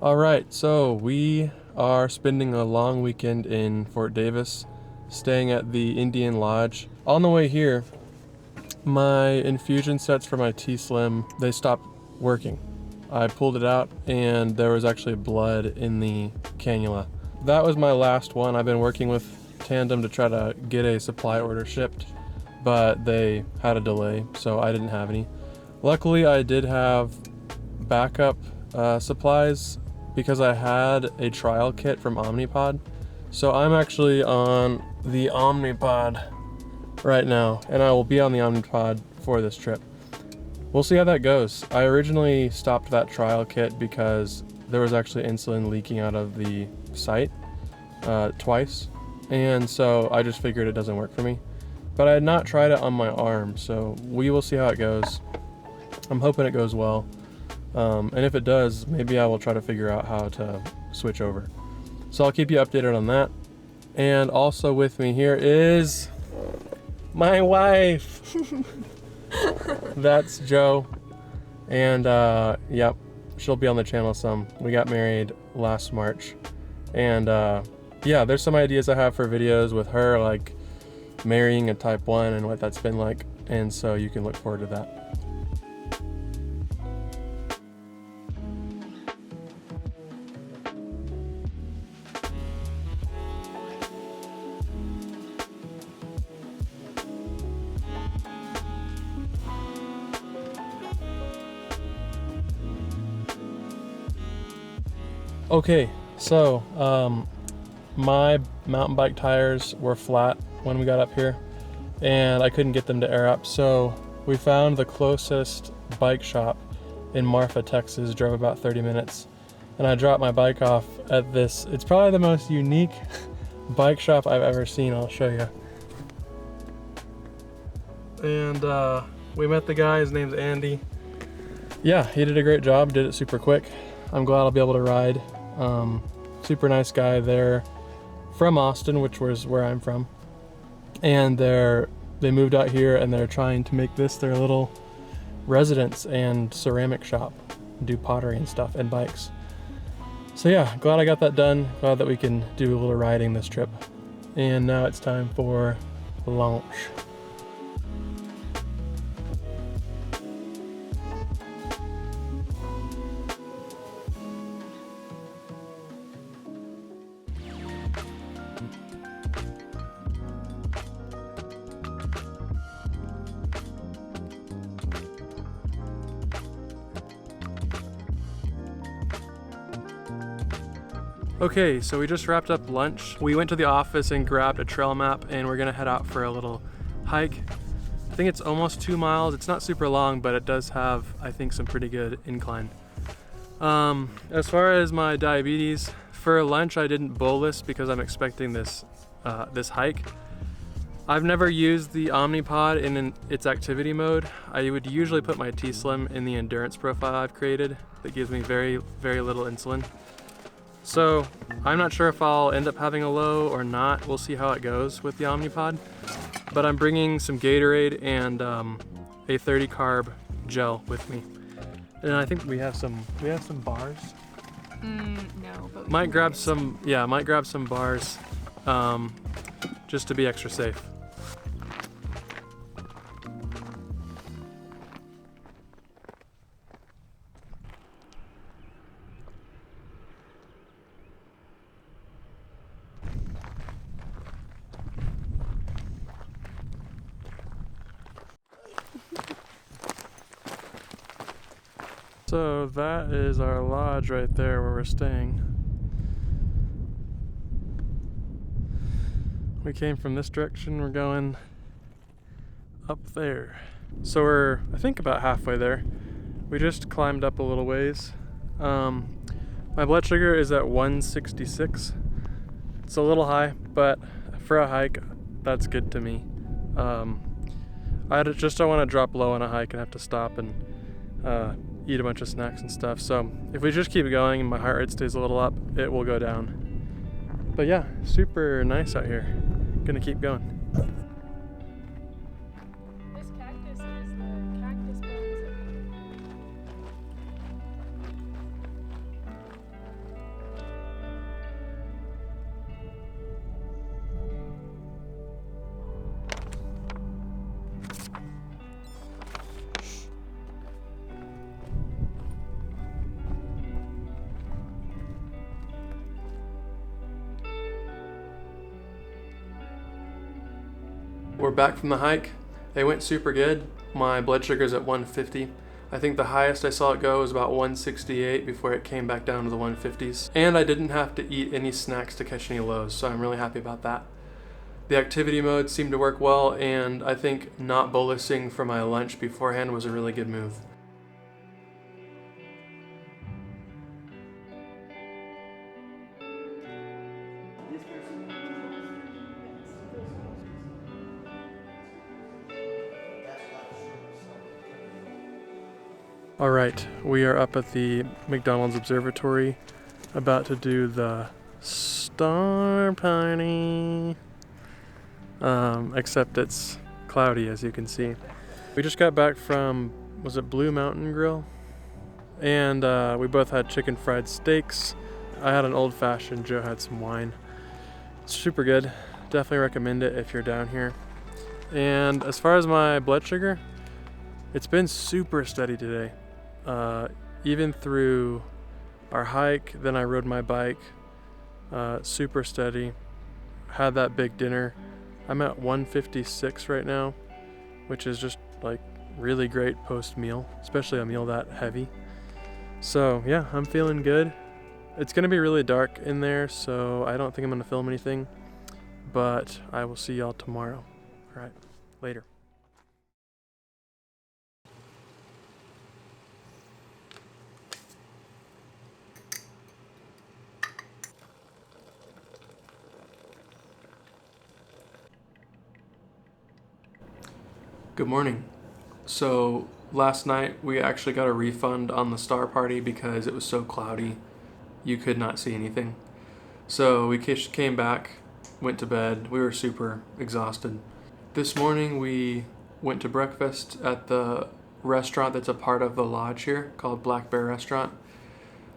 All right, so we are spending a long weekend in Fort Davis, staying at the Indian Lodge. On the way here, my infusion sets for my T-Slim, they stopped working. I pulled it out and there was actually blood in the cannula. That was my last one. I've been working with Tandem to try to get a supply order shipped, but they had a delay, so I didn't have any. Luckily, I did have backup supplies because I had a trial kit from Omnipod. So I'm actually on the Omnipod right now, and I will be on the Omnipod for this trip. We'll see how that goes. I originally stopped that trial kit because there was actually insulin leaking out of the site twice, and so I just figured it doesn't work for me. But I had not tried it on my arm, so we will see how it goes. I'm hoping it goes well. And if it does, maybe I will try to figure out how to switch over. So I'll keep you updated on that. And also with me here is my wife. That's Joe. And yep, she'll be on the channel some. We got married last March. And yeah, there's some ideas I have for videos with her, like marrying a type 1 and what that's been like. And so you can look forward to that. Okay, so my mountain bike tires were flat when we got up here and I couldn't get them to air up, so we found the closest bike shop in Marfa, Texas. Drove about 30 minutes and I dropped my bike off at this. It's probably the most unique bike shop I've ever seen. I'll show you. And we met the guy. His name's Andy. Yeah, he did a great job, did it super quick. I'm glad I'll be able to ride. Super nice guy. They're from Austin, which was where I'm from, and they moved out here and they're trying to make this their little residence and ceramic shop, do pottery and stuff and bikes. So yeah, glad I got that done. Glad that we can do a little riding this trip. And now it's time for launch. Okay, so we just wrapped up lunch. We went to the office and grabbed a trail map and we're gonna head out for a little hike. I think it's almost 2 miles. It's not super long, but it does have, I think, some pretty good incline. As far as my diabetes, for lunch I didn't bolus because I'm expecting this hike. I've never used the Omnipod in its activity mode. I would usually put my T-Slim in the endurance profile I've created that gives me very, very little insulin. So I'm not sure if I'll end up having a low or not. We'll see how it goes with the Omnipod. But I'm bringing some Gatorade and a 30 carb gel with me. And I think we have some bars. No, but might grab some bars just to be extra safe. So that is our lodge right there where we're staying. We came from this direction, we're going up there. So we're, I think, about halfway there. We just climbed up a little ways. My blood sugar is at 166. It's a little high, but for a hike, that's good to me. I just don't want to drop low on a hike and have to stop and eat a bunch of snacks and stuff. So if we just keep going and my heart rate stays a little up, it will go down. But yeah, super nice out here. Gonna keep going. this cactus is the cactus bones. We're back from the hike. They went super good. My blood sugar's at 150. I think the highest I saw it go was about 168 before it came back down to the 150s. And I didn't have to eat any snacks to catch any lows, so I'm really happy about that. The activity mode seemed to work well, and I think not bolusing for my lunch beforehand was a really good move. All right, we are up at the McDonald's Observatory, about to do the star party. Except it's cloudy, as you can see. We just got back from, was it Blue Mountain Grill? And we both had chicken fried steaks. I had an old fashioned, Joe had some wine. It's super good. Definitely recommend it if you're down here. And as far as my blood sugar, it's been super steady today. Even through our hike, then I rode my bike, super steady. Had that big dinner. I'm at 156 right now, which is just like really great post meal, especially a meal that heavy. So yeah, I'm feeling good. It's gonna be really dark in there, so I don't think I'm gonna film anything, but I will see y'all tomorrow. All right, later. Good morning. So last night we actually got a refund on the star party because it was so cloudy you could not see anything. So we came back, went to bed. We were super exhausted. This morning we went to breakfast at the restaurant that's a part of the lodge here called Black Bear Restaurant.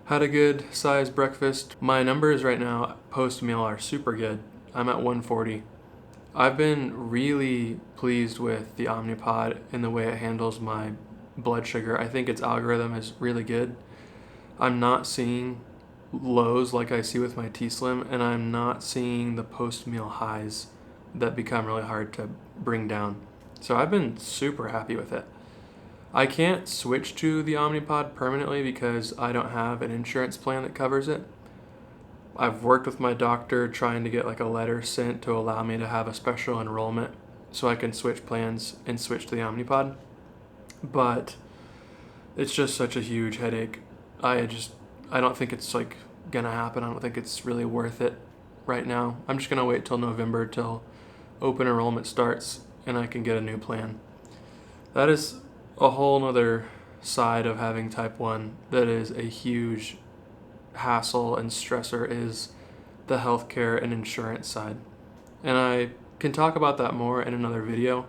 Had a good sized breakfast. My numbers right now post meal are super good. I'm at 140. I've been really pleased with the Omnipod and the way it handles my blood sugar. I think its algorithm is really good. I'm not seeing lows like I see with my T-Slim, and I'm not seeing the post-meal highs that become really hard to bring down. So I've been super happy with it. I can't switch to the Omnipod permanently because I don't have an insurance plan that covers it. I've worked with my doctor trying to get like a letter sent to allow me to have a special enrollment so I can switch plans and switch to the Omnipod. But it's just such a huge headache. I don't think it's like gonna happen. I don't think it's really worth it right now. I'm just gonna wait till November till open enrollment starts and I can get a new plan. That is a whole nother side of having type 1 that is a huge hassle and stressor, is the healthcare and insurance side. And I can talk about that more in another video,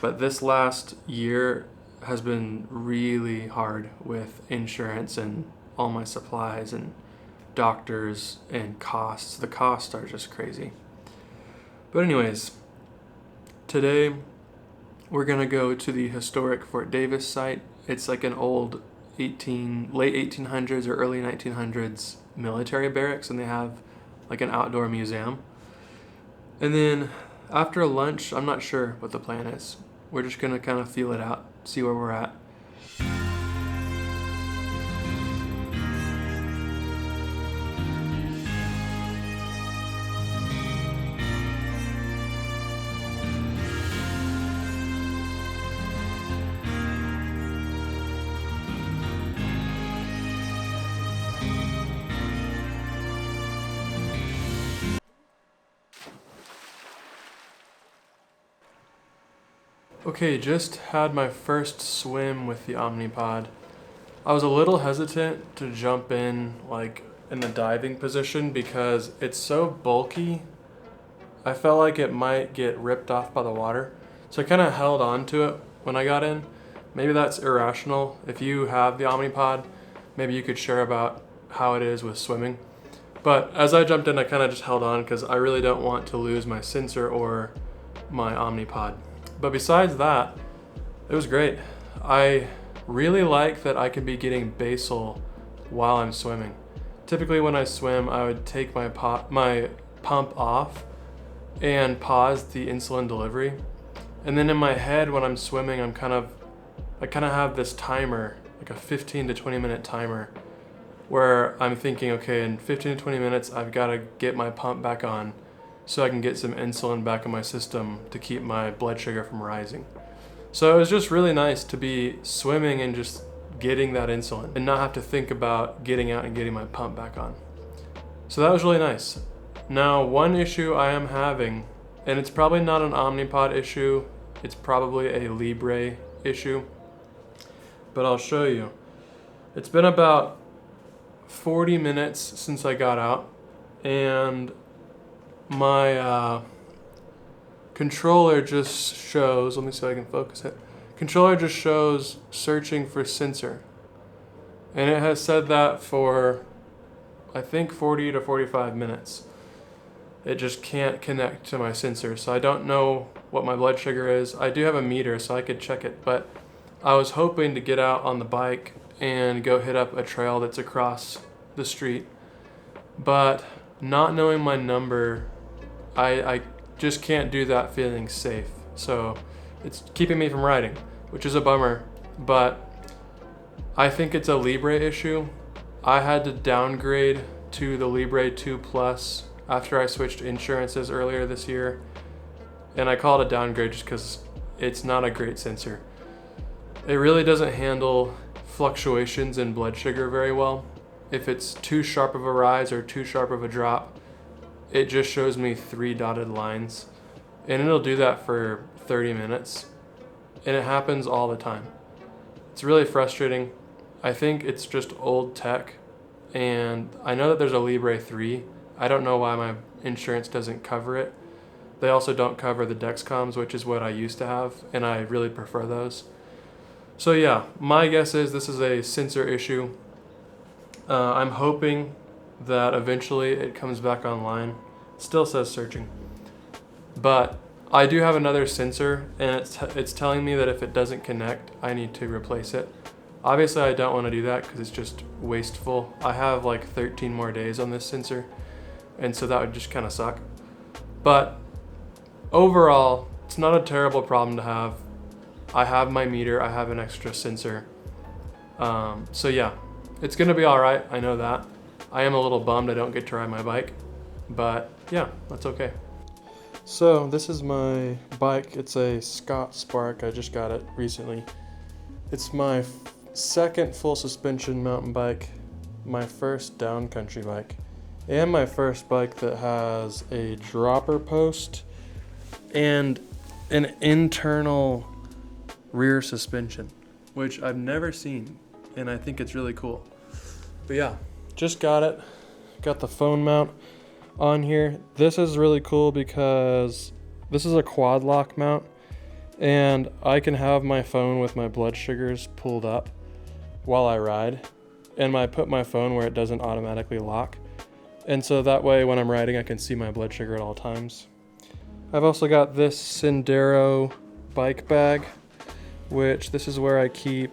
but this last year has been really hard with insurance and all my supplies and doctors and costs. The costs are just crazy. But anyways, today we're gonna go to the historic Fort Davis site. It's like an old late 1800s or early 1900s military barracks, and they have like an outdoor museum. And then after lunch, I'm not sure what the plan is. We're just gonna kind of feel it out, see where we're at. Okay, just had my first swim with the Omnipod. I was a little hesitant to jump in like in the diving position because it's so bulky. I felt like it might get ripped off by the water. So I kind of held on to it when I got in. Maybe that's irrational. If you have the Omnipod, maybe you could share about how it is with swimming. But as I jumped in, I kind of just held on because I really don't want to lose my sensor or my Omnipod. But besides that, it was great. I really like that I can be getting basal while I'm swimming. Typically when I swim, I would take my pump off and paused the insulin delivery. And then in my head when I'm swimming, I kind of have this timer, like a 15 to 20 minute timer, where I'm thinking, okay, in 15 to 20 minutes, I've got to get my pump back on so I can get some insulin back in my system to keep my blood sugar from rising. So it was just really nice to be swimming and just getting that insulin and not have to think about getting out and getting my pump back on. So that was really nice. Now, one issue I am having, and it's probably not an Omnipod issue, it's probably a Libre issue, but I'll show you. It's been about 40 minutes since I got out, and my controller just shows, let me see if I can focus it. Controller just shows searching for sensor. And it has said that for, I think, 40 to 45 minutes. It just can't connect to my sensor. So I don't know what my blood sugar is. I do have a meter, so I could check it. But I was hoping to get out on the bike and go hit up a trail that's across the street. But not knowing my number, I just can't do that feeling safe. So it's keeping me from riding, which is a bummer, but I think it's a Libre issue. I had to downgrade to the Libre 2 Plus after I switched insurances earlier this year. And I call it a downgrade just because it's not a great sensor. It really doesn't handle fluctuations in blood sugar very well. If it's too sharp of a rise or too sharp of a drop, it just shows me 3 dotted lines. And it'll do that for 30 minutes. And it happens all the time. It's really frustrating. I think it's just old tech. And I know that there's a Libre 3. I don't know why my insurance doesn't cover it. They also don't cover the Dexcoms, which is what I used to have, and I really prefer those. So yeah, my guess is this is a sensor issue. I'm hoping that eventually it comes back online. It still says searching. But I do have another sensor, and it's telling me that if it doesn't connect, I need to replace it. Obviously, I don't want to do that because it's just wasteful. I have like 13 more days on this sensor, and so that would just kind of suck. But overall, it's not a terrible problem to have. I have my meter, I have an extra sensor. So yeah, it's gonna be all right, I know that. I am a little bummed I don't get to ride my bike, but yeah, that's okay. So this is my bike. It's a Scott Spark. I just got it recently. It's my second full suspension mountain bike, my first downcountry bike, and my first bike that has a dropper post and an internal rear suspension, which I've never seen, and I think it's really cool. But yeah, just got it. Got the phone mount on here. This is really cool because this is a quad lock mount, and I can have my phone with my blood sugars pulled up while I ride, and I put my phone where it doesn't automatically lock, and so that way when I'm riding I can see my blood sugar at all times. I've also got this Sendero bike bag, which this is where I keep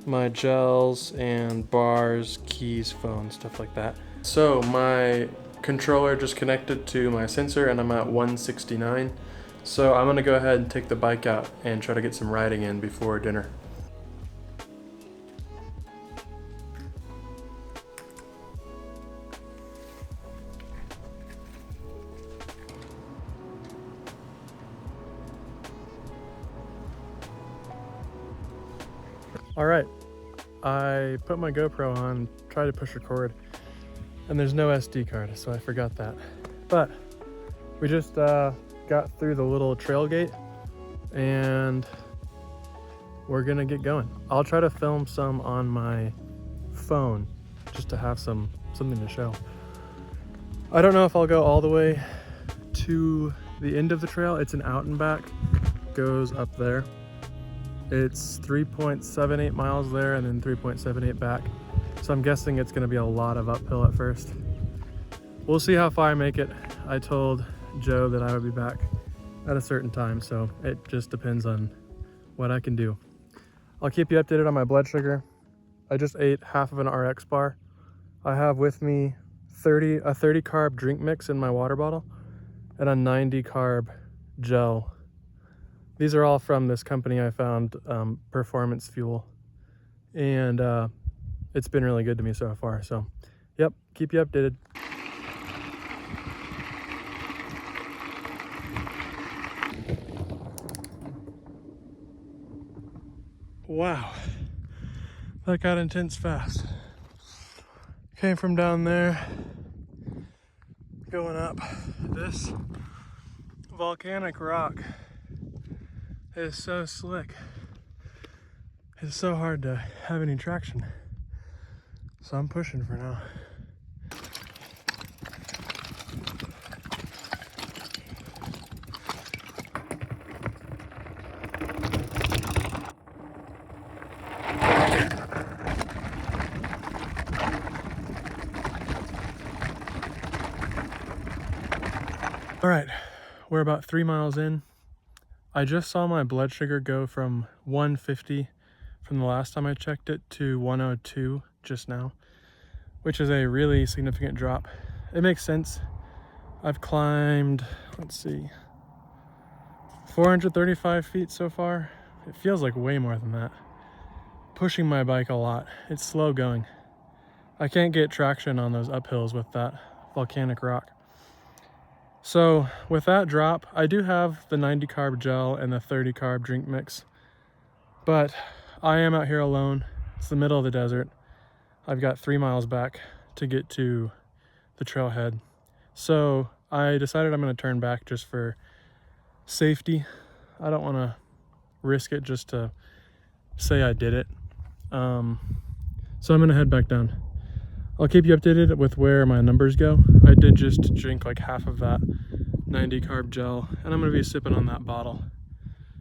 my gels and bars, keys, phone, stuff like that. So my controller just connected to my sensor and I'm at 169. So I'm gonna go ahead and take the bike out and try to get some riding in before dinner. All right, I put my GoPro on, tried to push record, and there's no SD card, so I forgot that. But we just got through the little trail gate, and we're gonna get going. I'll try to film some on my phone, just to have something to show. I don't know if I'll go all the way to the end of the trail. It's an out and back, goes up there. It's 3.78 miles there and then 3.78 back. So I'm guessing it's gonna be a lot of uphill at first. We'll see how far I make it. I told Joe that I would be back at a certain time, so it just depends on what I can do. I'll keep you updated on my blood sugar. I just ate half of an RX bar. I have with me a 30 carb drink mix in my water bottle, and a 90 carb gel. These are all from this company I found, Performance Fuel, and it's been really good to me so far. So yep, keep you updated. Wow, that got intense fast. Came from down there, going up. This volcanic rock is so slick. It's so hard to have any traction. So I'm pushing for now. All right, we're about 3 miles in. I just saw my blood sugar go from 150 from the last time I checked it to 102 just now, which is a really significant drop. It makes sense. I've climbed, let's see, 435 feet so far. It feels like way more than that. Pushing my bike a lot. It's slow going. I can't get traction on those uphills with that volcanic rock. So with that drop, I do have the 90 carb gel and the 30 carb drink mix, but I am out here alone. It's the middle of the desert. I've got 3 miles back to get to the trailhead. So I decided I'm going to turn back just for safety. I don't want to risk it just to say I did it. So I'm going to head back down. I'll keep you updated with where my numbers go. I did just drink like half of that 90 carb gel, and I'm going to be sipping on that bottle.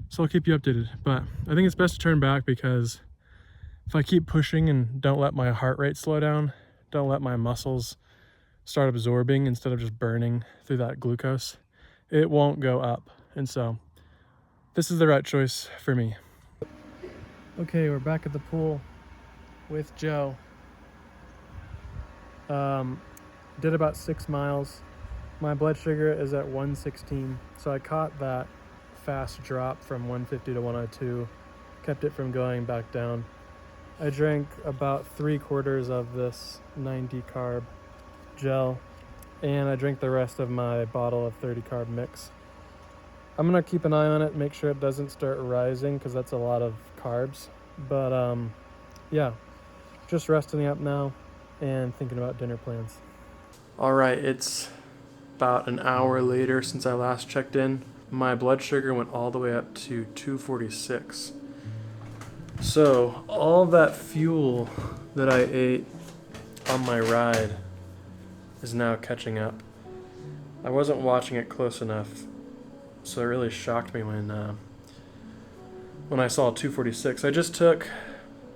So I'll keep you updated. But I think it's best to turn back, because if I keep pushing and don't let my heart rate slow down, don't let my muscles start absorbing instead of just burning through that glucose, it won't go up. And so this is the right choice for me. Okay, we're back at the pool with Joe. Did about 6 miles. My blood sugar is at 116, so I caught that fast drop from 150 to 102, kept it from going back down. I drank about 3/4 of this 90 carb gel, and I drank the rest of my bottle of 30 carb mix. I'm gonna keep an eye on it, make sure it doesn't start rising, because that's a lot of carbs. But yeah, just resting up now and thinking about dinner plans. All right, it's about an hour later since I last checked in. My blood sugar went all the way up to 246. So all that fuel that I ate on my ride is now catching up. I wasn't watching it close enough, so it really shocked me when I saw 246. I just took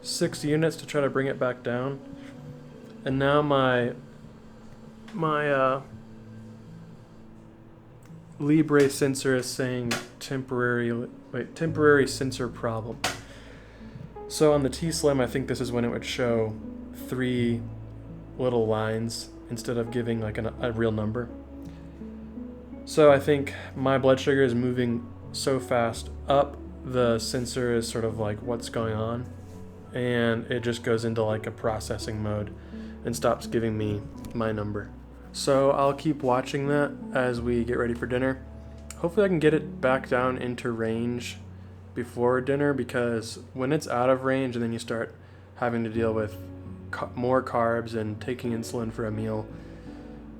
6 units to try to bring it back down, and now my Libre sensor is saying temporary sensor problem. So on the T-Slim, I think this is when it would show 3 little lines instead of giving like a real number. So I think my blood sugar is moving so fast up, the sensor is sort of like, what's going on? And it just goes into like a processing mode and stops giving me my number. So I'll keep watching that as we get ready for dinner. Hopefully I can get it back down into range before dinner, because when it's out of range and then you start having to deal with more carbs and taking insulin for a meal,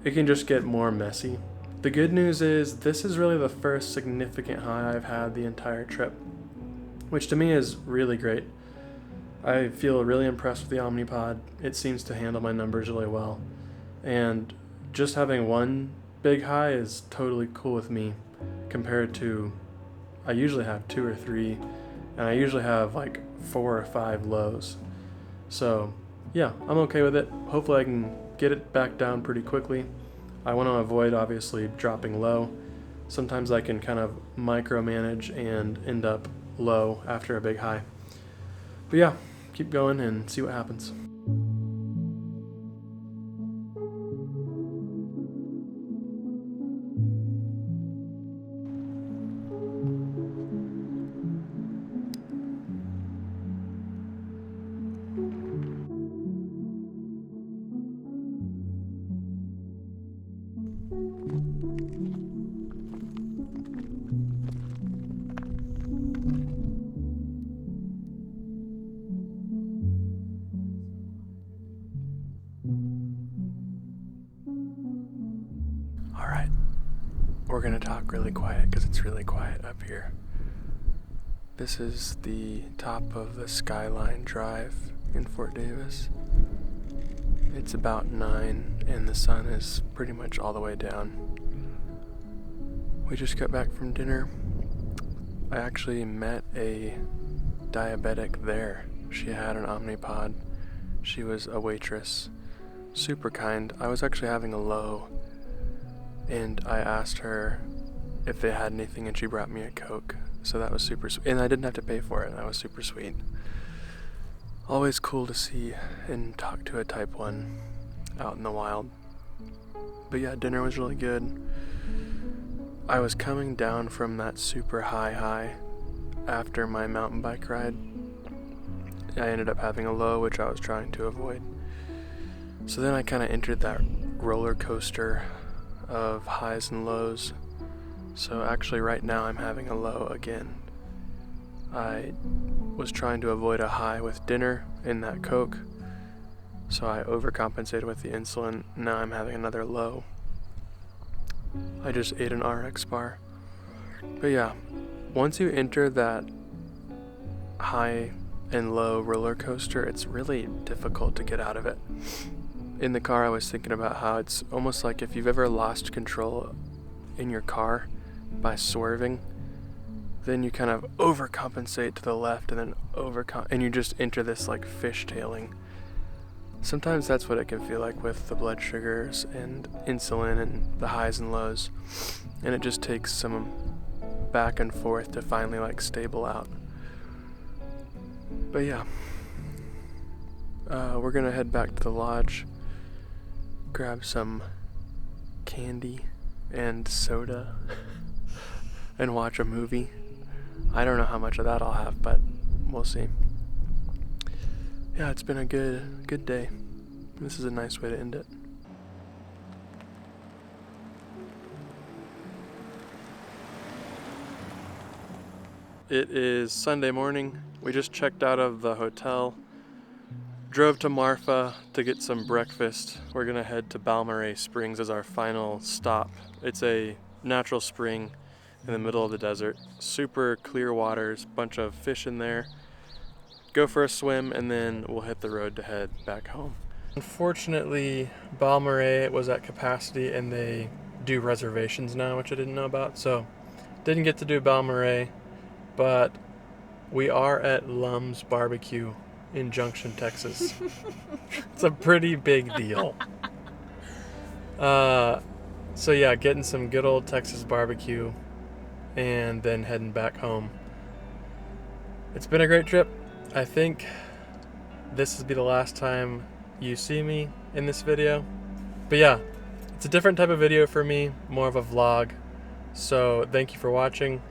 it can just get more messy. The good news is this is really the first significant high I've had the entire trip, which to me is really great. I feel really impressed with the Omnipod. It seems to handle my numbers really well. And just having one big high is totally cool with me, compared to I usually have 2 or 3, and I usually have like 4 or 5 lows. So yeah, I'm okay with it. Hopefully I can get it back down pretty quickly. I want to avoid obviously dropping low. Sometimes I can kind of micromanage and end up low after a big high. But yeah, keep going and see what happens. we're gonna talk really quiet because it's really quiet up here. This is the top of the Skyline Drive in Fort Davis. It's about 9 and the sun is pretty much all the way down. We just got back from dinner. I actually met a diabetic there. She had an Omnipod. She was a waitress. Super kind. I was actually having a low and I asked her if they had anything and she brought me a Coke. So that was super sweet. And I didn't have to pay for it. That was super sweet. Always cool to see and talk to a type 1 out in the wild. But yeah, dinner was really good. I was coming down from that super high after my mountain bike ride. I ended up having a low, which I was trying to avoid. So then I kind of entered that roller coaster of highs and lows. So actually right now I'm having a low again. I was trying to avoid a high with dinner in that Coke, so I overcompensated with the insulin. Now I'm having another low. I just ate an RX bar. But yeah, once you enter that high and low roller coaster, it's really difficult to get out of it. In the car I was thinking about how it's almost like if you've ever lost control in your car by swerving, then you kind of overcompensate to the left and then and you just enter this like fishtailing. Sometimes that's what it can feel like with the blood sugars and insulin and the highs and lows, and it just takes some back and forth to finally like stable out. But yeah, we're gonna head back to the lodge, grab some candy and soda and watch a movie. I don't know how much of that I'll have, but we'll see. Yeah, it's been a good day. This is a nice way to end it. It is Sunday morning. We just checked out of the hotel, drove to Marfa to get some breakfast. We're gonna head to Balmorhea Springs as our final stop. It's a natural spring in the middle of the desert. Super clear waters, bunch of fish in there. Go for a swim and then we'll hit the road to head back home. Unfortunately, Balmorhea was at capacity and they do reservations now, which I didn't know about. So didn't get to do Balmorhea, but we are at Lum's Barbecue in Junction, Texas. It's a pretty big deal. So yeah, getting some good old Texas barbecue and then heading back home. It's been a great trip. I think this will be the last time you see me in this video. But yeah, it's a different type of video for me, more of a vlog. So thank you for watching.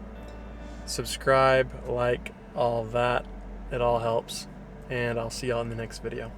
Subscribe, like, all that. It all helps. And I'll see y'all in the next video.